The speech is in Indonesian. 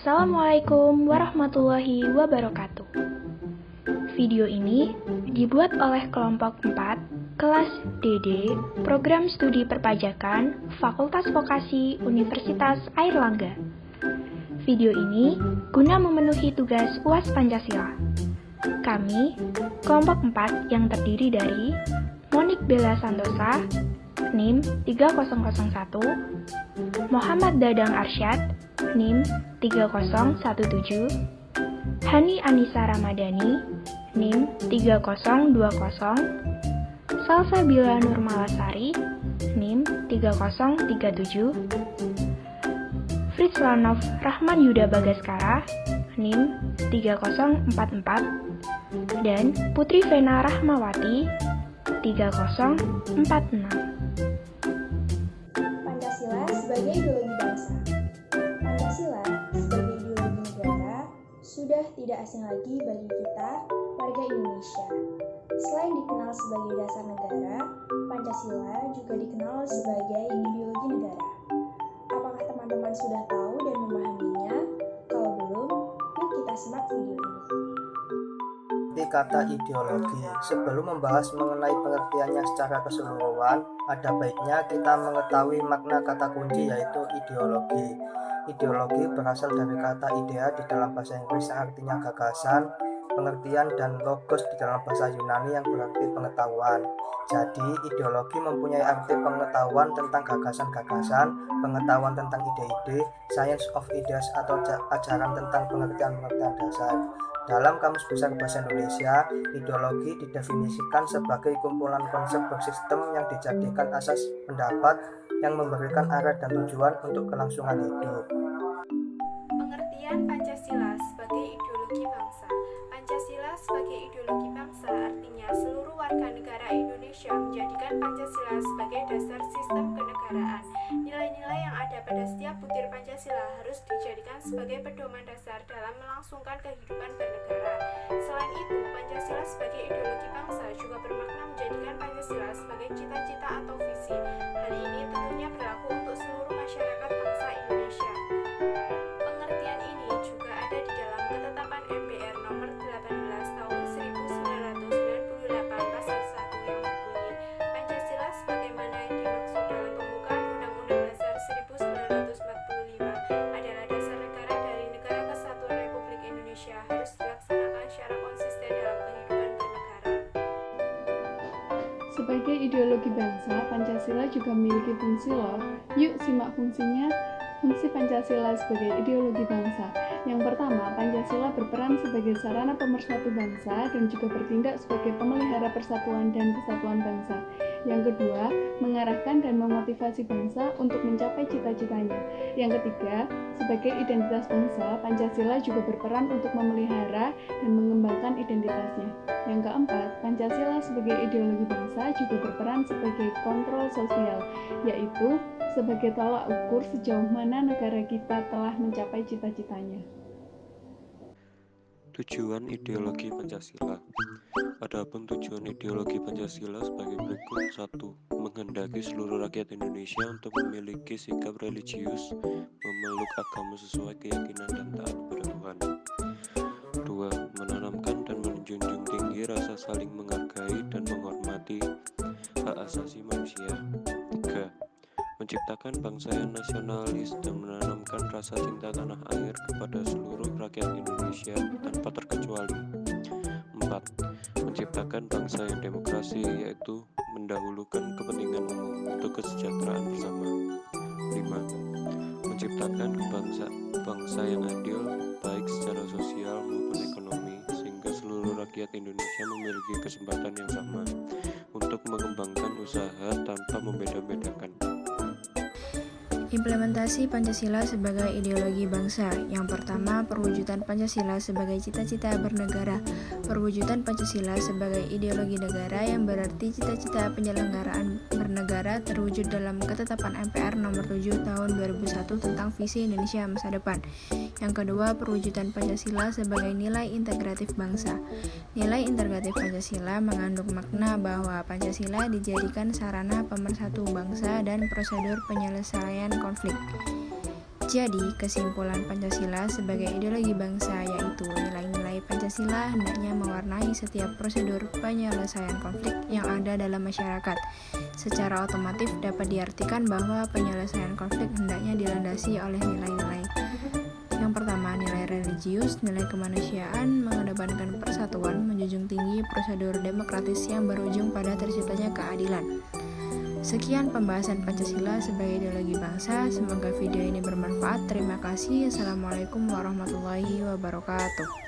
Assalamualaikum warahmatullahi wabarakatuh. Video ini dibuat oleh kelompok 4, kelas DD, Program Studi Perpajakan, Fakultas Vokasi Universitas Airlangga. Video ini guna memenuhi tugas UAS Pancasila. Kami, kelompok 4 yang terdiri dari Monik Bella Santosa, NIM 3001, Muhammad Dadang Arsyad, NIM 3017, Hani Anissa Ramadhani, NIM 3020, Salsabila Nurmalasari, NIM 3037, Fritzlanov Rahman Yuda Bagaskara, NIM 3044, dan Putri Vena Rahmawati, 3046. Pancasila sebagai ideologi bangsa. Pancasila sebagai ideologi negara sudah tidak asing lagi bagi kita, warga Indonesia. Selain dikenal sebagai dasar negara, Pancasila juga dikenal sebagai ideologi negara. Apakah teman-teman sudah tahu dan memahaminya? Kalau belum, yuk kita simak video ini. Kata ideologi. Sebelum membahas mengenai pengertiannya secara keseluruhan, ada baiknya kita mengetahui makna kata kunci yaitu ideologi. Ideologi berasal dari kata idea di dalam bahasa Inggris yang artinya gagasan, pengertian, dan logos di dalam bahasa Yunani yang berarti pengetahuan. Jadi, ideologi mempunyai arti pengetahuan tentang gagasan-gagasan, pengetahuan tentang ide-ide, science of ideas atau ajaran tentang pengertian-pengertian dasar. Dalam Kamus Besar Bahasa Indonesia, ideologi didefinisikan sebagai kumpulan konsep bersistem yang dijadikan asas pendapat yang memberikan arah dan tujuan untuk kelangsungan hidup. Pengertian Pancasila sebagai ideologi bangsa. Pancasila sebagai ideologi bangsa artinya seluruh warga negara Indonesia menjadikan Pancasila sebagai dasar sistem kenegaraan. Nilai-nilai yang ada pada setiap butir Pancasila harus dijadikan sebagai pedoman dasar dalam melangsungkan kehidupan bernegara. Selain itu, Pancasila sebagai ideologi bangsa juga bermakna menjadikan Pancasila sebagai cita-cita atau visi. Hal ini tentunya berlaku untuk seluruh masyarakat bangsa Indonesia. Pengertian ini juga ada di dalam Ketetapan MPR nomor 18 tahun 1998 pasal 1 yang berbunyi, Pancasila sebagaimana yang dimaksud dalam pembukaan Undang-Undang Dasar 1945 adalah dasar negara dari Negara Kesatuan Republik Indonesia, harus dilaksanakan secara konsisten dalam kehidupan bernegara. Sebagai ideologi bangsa, Pancasila juga memiliki fungsi loh. Yuk simak fungsinya. Fungsi Pancasila sebagai ideologi bangsa. Yang pertama, Pancasila berperan sebagai sarana pemersatu bangsa dan juga bertindak sebagai pemelihara persatuan dan kesatuan bangsa. Yang kedua, mengarahkan dan memotivasi bangsa untuk mencapai cita-citanya. Yang ketiga, sebagai identitas bangsa, Pancasila juga berperan untuk memelihara dan mengembangkan identitasnya. Yang keempat, Pancasila sebagai ideologi bangsa juga berperan sebagai kontrol sosial, yaitu sebagai tolak ukur sejauh mana negara kita telah mencapai cita-citanya. Tujuan ideologi Pancasila. Adapun tujuan ideologi Pancasila sebagai berikut: 1. Menghendaki seluruh rakyat Indonesia untuk memiliki sikap religius, memeluk agama sesuai keyakinan dan taat kepada Tuhan. 2. Menanamkan dan menjunjung tinggi rasa saling menghargai dan menghormati hak asasi manusia. 3. Menciptakan bangsa yang nasionalis dan menanamkan rasa cinta tanah air kepada seluruh rakyat Indonesia tanpa terkecuali. 4. Menciptakan bangsa yang demokrasi, yaitu mendahulukan kepentingan umum untuk kesejahteraan bersama. 5. Menciptakan bangsa yang adil, baik secara sosial maupun ekonomi, sehingga seluruh rakyat Indonesia memiliki kesempatan yang sama untuk mengembangkan usaha tanpa membeda-bedakan. Implementasi Pancasila sebagai ideologi bangsa. Yang pertama, perwujudan Pancasila sebagai cita-cita bernegara. Perwujudan Pancasila sebagai ideologi negara yang berarti cita-cita penyelenggaraan bernegara terwujud dalam Ketetapan MPR nomor 7 tahun 2001 tentang visi Indonesia masa depan. Yang kedua, perwujudan Pancasila sebagai nilai integratif bangsa. Nilai integratif Pancasila mengandung makna bahwa Pancasila dijadikan sarana pemersatu bangsa dan prosedur penyelesaian konflik. Jadi, kesimpulan Pancasila sebagai ideologi bangsa yaitu nilai-nilai Pancasila hendaknya mewarnai setiap prosedur penyelesaian konflik yang ada dalam masyarakat. Secara otomatis dapat diartikan bahwa penyelesaian konflik hendaknya dilandasi oleh nilai-nilai. Yang pertama, nilai religius, nilai kemanusiaan, mengedepankan persatuan, menjunjung tinggi prosedur demokratis yang berujung pada terciptanya keadilan. Sekian pembahasan Pancasila sebagai ideologi bangsa. Semoga video ini bermanfaat. Terima kasih. Assalamualaikum warahmatullahi wabarakatuh.